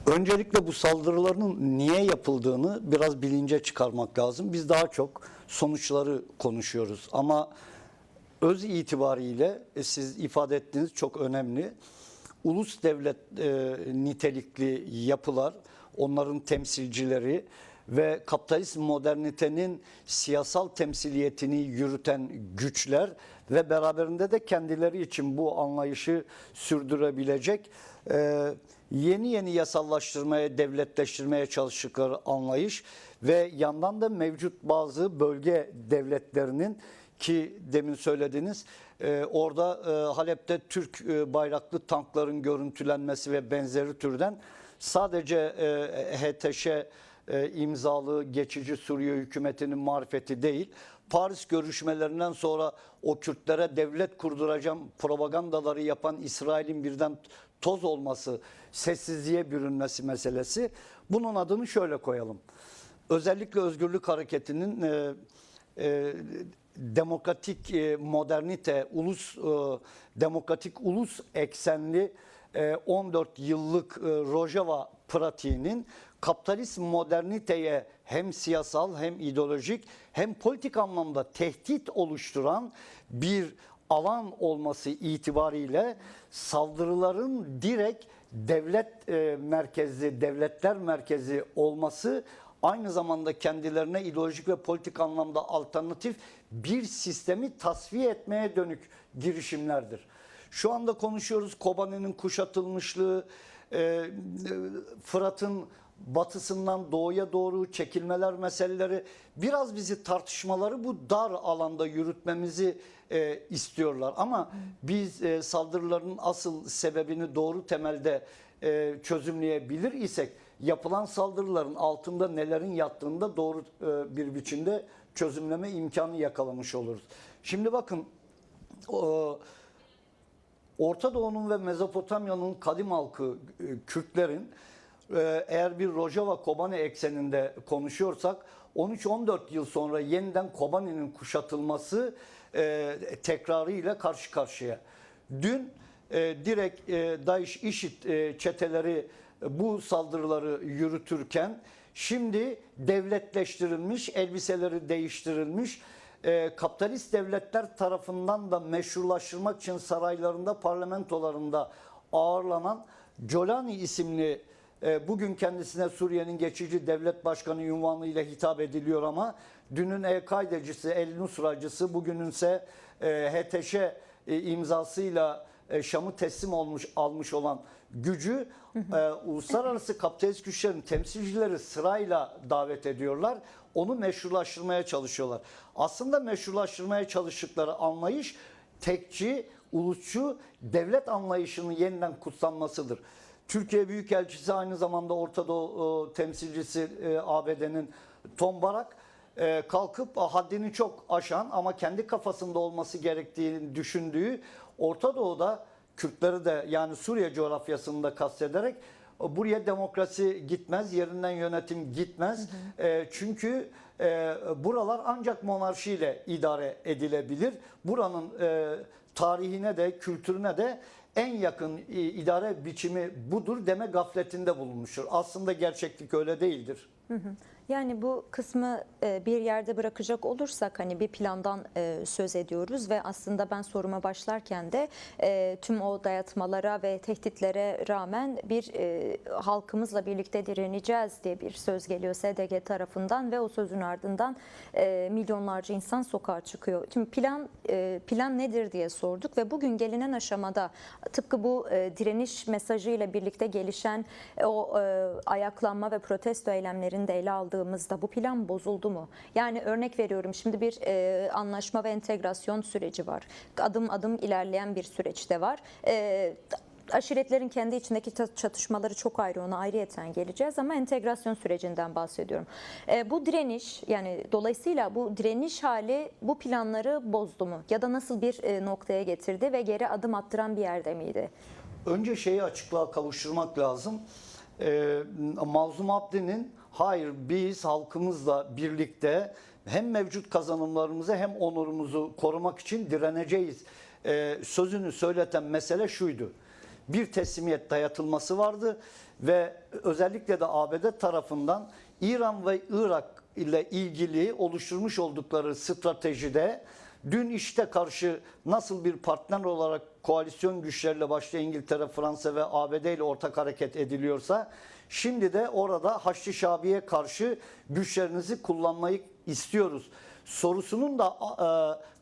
Öncelikle bu saldırıların niye yapıldığını biraz bilince çıkarmak lazım. Biz daha çok sonuçları konuşuyoruz ama öz itibariyle siz ifade ettiğiniz çok önemli. Ulus devlet nitelikli yapılar, onların temsilcileri ve kapitalist modernitenin siyasal temsiliyetini yürüten güçler ve beraberinde de kendileri için bu anlayışı sürdürebilecek yeni yeni yasallaştırmaya, devletleştirmeye çalıştıkları anlayış ve yandan da mevcut bazı bölge devletlerinin ki demin söylediniz orada Halep'te Türk bayraklı tankların görüntülenmesi ve benzeri türden sadece HTŞ imzalı geçici Suriye hükümetinin marifeti değil, Paris görüşmelerinden sonra o Kürtlere devlet kurduracağım propagandaları yapan İsrail'in birden toz olması, sessizliğe bürünmesi meselesi. Bunun adını şöyle koyalım. Özellikle Özgürlük Hareketi'nin demokratik modernite, demokratik ulus eksenli 14 yıllık Rojava pratiğinin kapitalist moderniteye hem siyasal hem ideolojik hem politik anlamda tehdit oluşturan bir alan olması itibariyle saldırıların direkt devlet merkezli, devletler merkezi olması aynı zamanda kendilerine ideolojik ve politik anlamda alternatif bir sistemi tasfiye etmeye dönük girişimlerdir. Şu anda konuşuyoruz Kobani'nin kuşatılmışlığı, Fırat'ın batısından doğuya doğru çekilmeler meseleleri biraz bizi tartışmaları bu dar alanda yürütmemizi istiyorlar. Ama biz saldırıların asıl sebebini doğru temelde çözümleyebilir isek yapılan saldırıların altında nelerin yattığında doğru bir biçimde çözümleme imkanı yakalamış oluruz. Şimdi bakın Orta Doğu'nun ve Mezopotamya'nın kadim halkı Kürtlerin eğer bir Rojava Kobani ekseninde konuşuyorsak 13-14 yıl sonra yeniden Kobani'nin kuşatılması tekrarıyla karşı karşıya. Dün direkt DAEŞ, IŞİD çeteleri bu saldırıları yürütürken şimdi devletleştirilmiş, elbiseleri değiştirilmiş, kapitalist devletler tarafından da meşrulaştırmak için saraylarında, parlamentolarında ağırlanan Jolani isimli bugün kendisine Suriye'nin geçici devlet başkanı unvanıyla hitap ediliyor ama dünün El-Kaidecisi, El-Nusracısı, bugünün ise HTŞ imzasıyla Şam'ı teslim almış olan gücü uluslararası kapitalist güçlerin temsilcileri sırayla davet ediyorlar. Onu meşrulaştırmaya çalışıyorlar. Aslında meşrulaştırmaya çalıştıkları anlayış tekçi, ulusçu devlet anlayışının yeniden kutsanmasıdır. Türkiye Büyükelçisi aynı zamanda Orta Doğu temsilcisi ABD'nin Tom Barak kalkıp haddini çok aşan ama kendi kafasında olması gerektiğini düşündüğü Orta Doğu'da Kürtleri de yani Suriye coğrafyasında kastederek buraya demokrasi gitmez, yerinden yönetim gitmez. Çünkü buralar ancak monarşiyle idare edilebilir. Buranın tarihine de kültürüne de en yakın idare biçimi budur deme gafletinde bulunmuştur. Aslında gerçeklik öyle değildir. Yani bu kısmı bir yerde bırakacak olursak hani bir plandan söz ediyoruz ve aslında ben soruma başlarken de tüm o dayatmalara ve tehditlere rağmen bir halkımızla birlikte direneceğiz diye bir söz geliyor SDG tarafından ve o sözün ardından milyonlarca insan sokağa çıkıyor. Şimdi plan nedir diye sorduk ve bugün gelinen aşamada tıpkı bu direniş mesajıyla birlikte gelişen o ayaklanma ve protesto eylemlerini de ele aldığımızda bu plan bozuldu mu? Yani örnek veriyorum şimdi bir anlaşma ve entegrasyon süreci var. Adım adım ilerleyen bir süreçte var. Aşiretlerin kendi içindeki çatışmaları çok ayrı, ona ayrıyeten geleceğiz ama entegrasyon sürecinden bahsediyorum. Bu direniş yani dolayısıyla bu direniş hali bu planları bozdu mu? Ya da nasıl bir noktaya getirdi ve geri adım attıran bir yerde miydi? Önce şeyi açıklığa kavuşturmak lazım. Mazlum Abdi'nin hayır biz halkımızla birlikte hem mevcut kazanımlarımızı hem onurumuzu korumak için direneceğiz sözünü söyleten mesele şuydu. bir teslimiyet dayatılması vardı ve özellikle de ABD tarafından İran ve Irak ile ilgili oluşturmuş oldukları stratejide dün işte karşı nasıl bir partner olarak koalisyon güçleriyle başta İngiltere, Fransa ve ABD ile ortak hareket ediliyorsa, şimdi de orada Haçlı Şabi'ye karşı güçlerinizi kullanmayı istiyoruz sorusunun da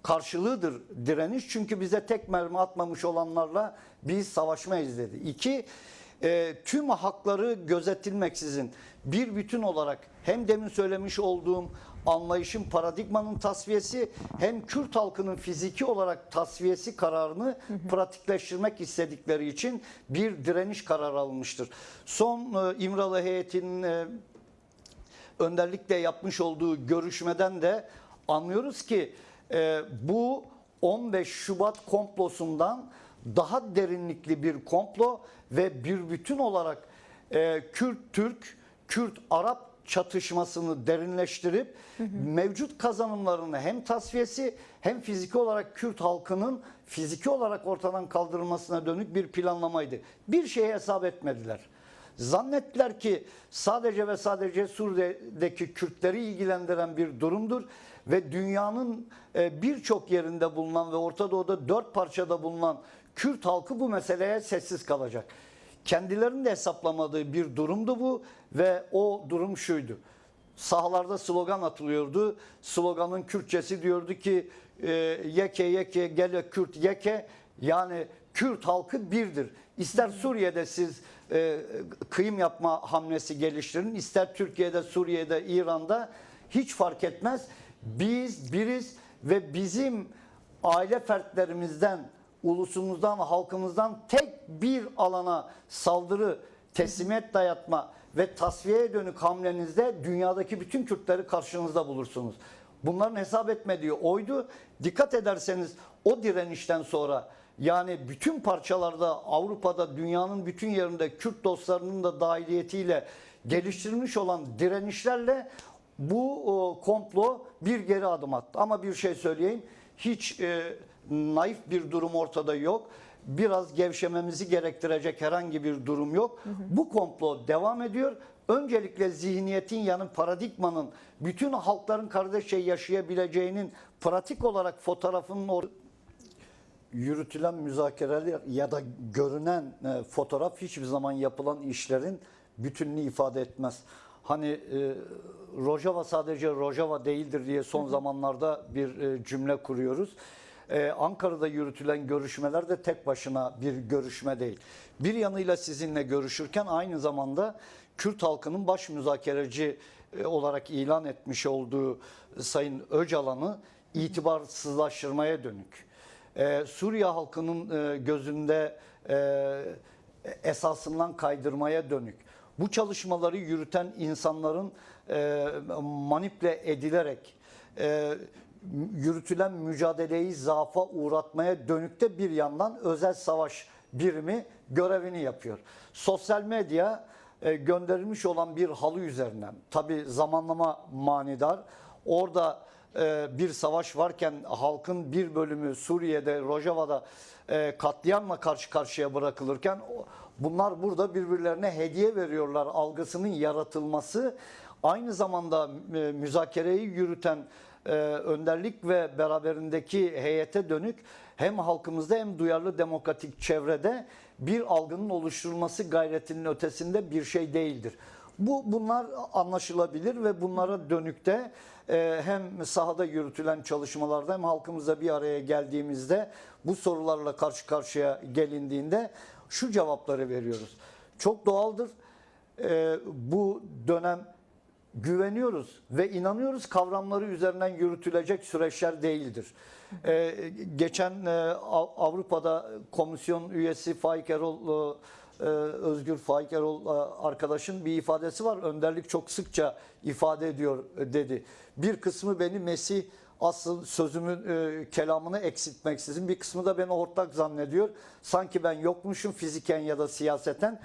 karşılığıdır direniş. Çünkü bize tek mermi atmamış olanlarla biz savaşmayız dedi. İki, tüm hakları gözetilmeksizin bir bütün olarak hem demin söylemiş olduğum anlayışın, paradigmanın tasfiyesi, hem Kürt halkının fiziki olarak tasfiyesi kararını pratikleştirmek istedikleri için bir direniş kararı alınmıştır. Son İmralı heyetinin önderlikle yapmış olduğu görüşmeden de anlıyoruz ki bu 15 Şubat komplosundan daha derinlikli bir komplo ve bir bütün olarak Kürt-Türk, Kürt-Arap çatışmasını derinleştirip mevcut kazanımlarını hem tasfiyesi hem fiziki olarak Kürt halkının fiziki olarak ortadan kaldırılmasına dönük bir planlamaydı. Bir şeye hesap etmediler. Zannettiler ki sadece ve sadece Suriye'deki Kürtleri ilgilendiren bir durumdur ve dünyanın birçok yerinde bulunan ve Orta Doğu'da 4 parçada bulunan Kürt halkı bu meseleye sessiz kalacak. Kendilerinin de hesaplamadığı bir durumdu bu ve o durum şuydu. Sahalarda slogan atılıyordu. Sloganın Kürtçesi diyordu ki yeke yeke gele Kürt yeke, yani Kürt halkı birdir. İster Suriye'de siz kıyım yapma hamlesi geliştirin, ister Türkiye'de, Suriye'de, İran'da, hiç fark etmez. Biz biriz ve bizim aile fertlerimizden, ulusumuzdan, halkımızdan tek bir alana saldırı, teslimiyet dayatma ve tasfiyeye dönük hamlenizde dünyadaki bütün Kürtleri karşınızda bulursunuz. Bunların hesap etmediği oydu. Dikkat ederseniz o direnişten sonra, yani bütün parçalarda, Avrupa'da, dünyanın bütün yerinde Kürt dostlarının da dahiliyetiyle geliştirilmiş olan direnişlerle bu komplo bir geri adım attı. Ama bir şey söyleyeyim, hiç naif bir durum ortada yok. Biraz gevşememizi gerektirecek herhangi bir durum yok. Bu komplo devam ediyor. Öncelikle zihniyetin, yani paradigmanın, bütün halkların kardeşçe yaşayabileceğinin pratik olarak fotoğrafının yürütülen müzakereler ya da görünen fotoğraf hiçbir zaman yapılan işlerin bütününü ifade etmez. Hani Rojava sadece Rojava değildir diye son zamanlarda bir cümle kuruyoruz. Ankara'da yürütülen görüşmeler de tek başına bir görüşme değil. Bir yanıyla sizinle görüşürken aynı zamanda Kürt halkının baş müzakereci olarak ilan etmiş olduğu Sayın Öcalan'ı itibarsızlaştırmaya dönük, Suriye halkının gözünde esasından kaydırmaya dönük, bu çalışmaları yürüten insanların manipüle edilerek yürütülen mücadeleyi zaafa uğratmaya dönük de bir yandan özel savaş birimi görevini yapıyor. Sosyal medya gönderilmiş olan bir halı üzerinden, tabi zamanlama manidar, orada bir savaş varken halkın bir bölümü Suriye'de, Rojava'da katliamla karşı karşıya bırakılırken bunlar burada birbirlerine hediye veriyorlar algısının yaratılması, aynı zamanda müzakereyi yürüten önderlik ve beraberindeki heyete dönük hem halkımızda hem duyarlı demokratik çevrede bir algının oluşturulması gayretinin ötesinde bir şey değildir. Bunlar anlaşılabilir ve bunlara dönük de hem sahada yürütülen çalışmalarda hem halkımızla bir araya geldiğimizde bu sorularla karşı karşıya gelindiğinde şu cevapları veriyoruz. Çok doğaldır. Bu dönem güveniyoruz ve inanıyoruz kavramları üzerinden yürütülecek süreçler değildir. Geçen Avrupa'da komisyon üyesi Faik Erol, Özgür Faik Erol arkadaşın bir ifadesi var. Önderlik çok sıkça ifade ediyor dedi. Bir kısmı beni Mesih, asıl sözümün kelamını eksiltmeksizin, bir kısmı da beni ortak zannediyor. Sanki ben yokmuşum fiziken ya da siyaseten.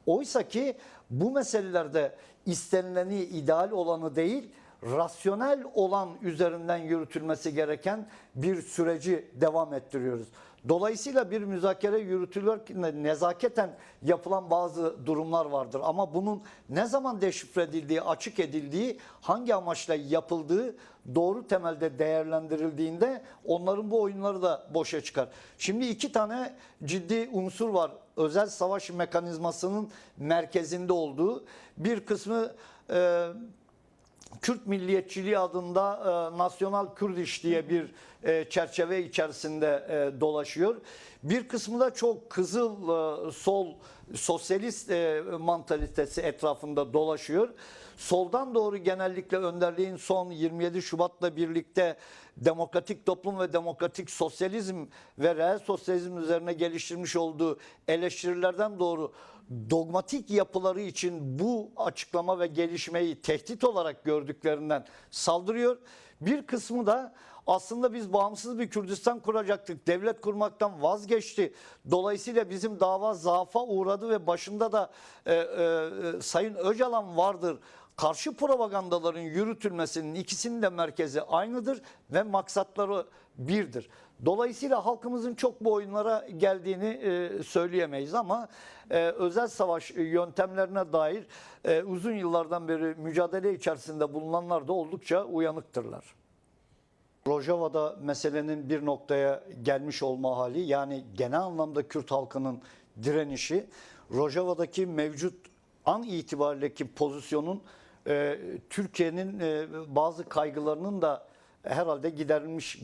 Oysa ki bu meselelerde istenileni, ideal olanı değil, rasyonel olan üzerinden yürütülmesi gereken bir süreci devam ettiriyoruz. Dolayısıyla bir müzakere yürütülürken nezaketen yapılan bazı durumlar vardır. Ama bunun ne zaman deşifre edildiği, açık edildiği, hangi amaçla yapıldığı doğru temelde değerlendirildiğinde onların bu oyunları da boşa çıkar. Şimdi iki tane ciddi unsur var. Özel savaş mekanizmasının merkezinde olduğu. Bir kısmı Kürt milliyetçiliği adında Nasyonal Kürdiş diye bir çerçeve içerisinde dolaşıyor. Bir kısmı da çok kızıl sol sosyalist mantalitesi etrafında dolaşıyor. Soldan doğru genellikle önderliğin son 27 Şubat'la birlikte demokratik toplum ve demokratik sosyalizm ve reel sosyalizm üzerine geliştirmiş olduğu eleştirilerden doğru dogmatik yapıları için bu açıklama ve gelişmeyi tehdit olarak gördüklerinden saldırıyor. Bir kısmı da aslında biz bağımsız bir Kürdistan kuracaktık. Devlet kurmaktan vazgeçti. Dolayısıyla bizim dava zaafa uğradı ve başında da Sayın Öcalan vardır. Karşı propagandaların yürütülmesinin ikisinin de merkezi aynıdır ve maksatları birdir. Dolayısıyla halkımızın çok bu oyunlara geldiğini söyleyemeyiz ama özel savaş yöntemlerine dair uzun yıllardan beri mücadele içerisinde bulunanlar da oldukça uyanıktırlar. Rojava'da meselenin bir noktaya gelmiş olma hali, yani genel anlamda Kürt halkının direnişi, Rojava'daki mevcut an itibarındaki pozisyonun Türkiye'nin bazı kaygılarının da herhalde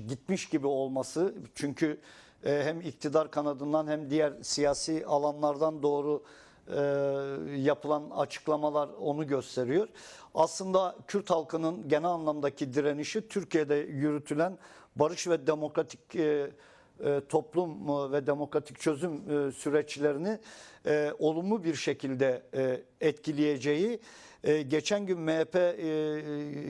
gitmiş gibi olması. Çünkü hem iktidar kanadından hem diğer siyasi alanlardan doğru yapılan açıklamalar onu gösteriyor. Aslında Kürt halkının genel anlamdaki direnişi Türkiye'de yürütülen barış ve demokratik toplum ve demokratik çözüm süreçlerini olumlu bir şekilde etkileyeceği, geçen gün MHP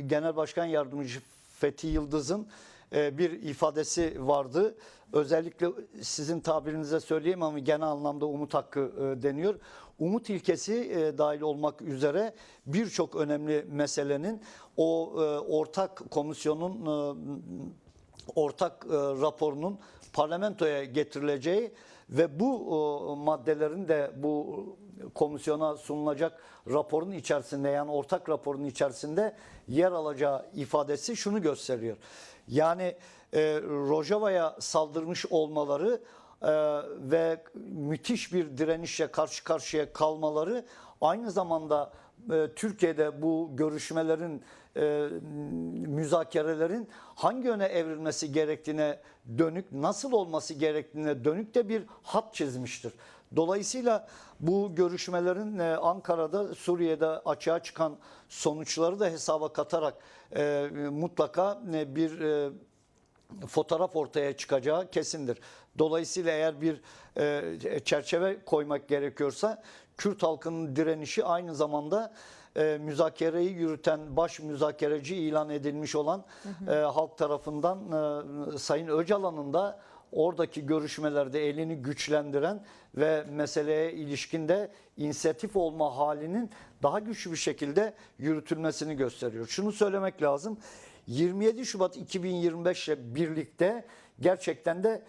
Genel Başkan Yardımcısı Fethi Yıldız'ın bir ifadesi vardı. Özellikle sizin tabirinize söyleyeyim ama genel anlamda umut hakkı deniyor. Umut ilkesi dahil olmak üzere birçok önemli meselenin o ortak komisyonun ortak raporunun parlamentoya getirileceği ve bu maddelerin de bu komisyona sunulacak raporun içerisinde, yani ortak raporun içerisinde yer alacağı ifadesi şunu gösteriyor. Yani Rojava'ya saldırmış olmaları ve müthiş bir direnişle karşı karşıya kalmaları aynı zamanda Türkiye'de bu görüşmelerin, müzakerelerin hangi yöne evrilmesi gerektiğine dönük, nasıl olması gerektiğine dönük de bir hat çizmiştir. Dolayısıyla bu görüşmelerin Ankara'da, Suriye'de açığa çıkan sonuçları da hesaba katarak mutlaka bir fotoğraf ortaya çıkacağı kesindir. Dolayısıyla eğer bir çerçeve koymak gerekiyorsa Kürt halkının direnişi aynı zamanda müzakereyi yürüten baş müzakereci ilan edilmiş olan halk tarafından Sayın Öcalan'ın da oradaki görüşmelerde elini güçlendiren ve meseleye ilişkin de inisiyatif olma halinin daha güçlü bir şekilde yürütülmesini gösteriyor. Şunu söylemek lazım. 27 Şubat 2025 ile birlikte gerçekten de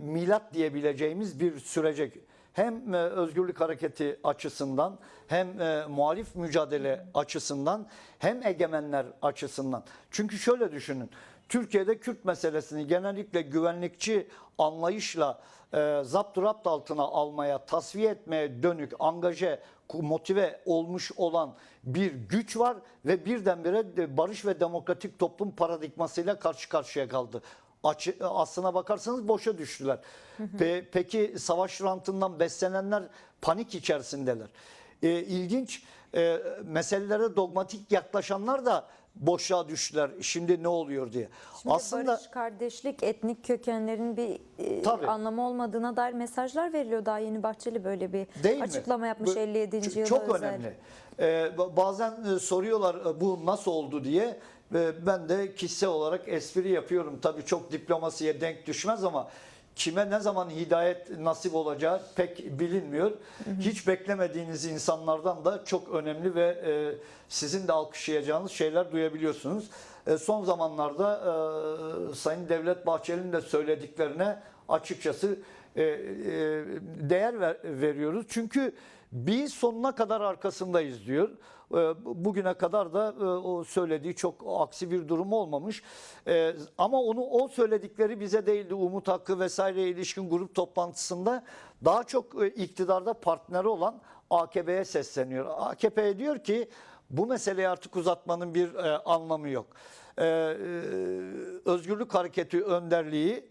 milat diyebileceğimiz bir sürece hem özgürlük hareketi açısından hem muhalif mücadele açısından hem egemenler açısından. Çünkü şöyle düşünün. Türkiye'de Kürt meselesini genellikle güvenlikçi anlayışla zapturapt altına almaya, tasfiye etmeye dönük, angaje, motive olmuş olan bir güç var ve birdenbire barış ve demokratik toplum paradigmasıyla karşı karşıya kaldı. Aslına bakarsanız boşa düştüler. Peki savaş rantından beslenenler panik içerisindeler. İlginç, meselelere dogmatik yaklaşanlar da boşluğa düştüler. Şimdi ne oluyor diye. Şimdi aslında barış, kardeşlik, etnik kökenlerin bir anlamı olmadığına dair mesajlar veriliyor. Daha yeni Bahçeli böyle bir açıklama yapmış 57. yılda çok özel. önemli. Bazen soruyorlar bu nasıl oldu diye. Ben de kişisel olarak espri yapıyorum. Tabii çok diplomasiye denk düşmez ama kime ne zaman hidayet nasip olacağı pek bilinmiyor. Hiç beklemediğiniz insanlardan da çok önemli ve sizin de alkışlayacağınız şeyler duyabiliyorsunuz. Son zamanlarda Sayın Devlet Bahçeli'nin de söylediklerine açıkçası değer veriyoruz. Çünkü biz sonuna kadar arkasındayız diyor. Bugüne kadar da o söylediği çok aksi bir durum olmamış. Ama o söyledikleri bize değildi. Umut Hakkı vesaireye ilişkin grup toplantısında daha çok iktidarda partneri olan AKP'ye sesleniyor. AKP'ye diyor ki bu meseleyi artık uzatmanın bir anlamı yok. Özgürlük Hareketi önderliği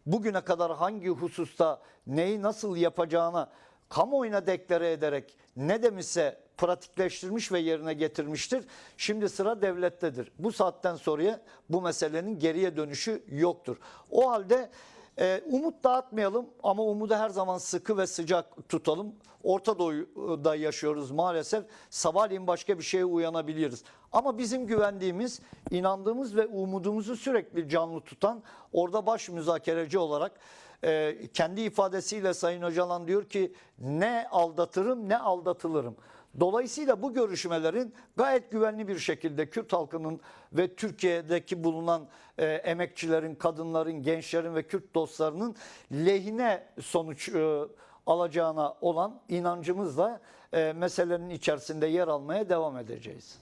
bugüne kadar hangi hususta neyi nasıl yapacağına kamuoyuna deklare ederek ne demişse pratikleştirmiş ve yerine getirmiştir. Şimdi sıra devlettedir. Bu saatten sonraya bu meselenin geriye dönüşü yoktur. O halde umut dağıtmayalım ama umudu her zaman sıkı ve sıcak tutalım. Orta Doğu'da yaşıyoruz maalesef. Sabahleyin başka bir şeye uyanabiliriz. Ama bizim güvendiğimiz, inandığımız ve umudumuzu sürekli canlı tutan, orada baş müzakereci olarak kendi ifadesiyle Sayın Öcalan diyor ki ne aldatırım ne aldatılırım. Dolayısıyla bu görüşmelerin gayet güvenli bir şekilde Kürt halkının ve Türkiye'deki bulunan emekçilerin, kadınların, gençlerin ve Kürt dostlarının lehine sonuç alacağına olan inancımızla meselenin içerisinde yer almaya devam edeceğiz.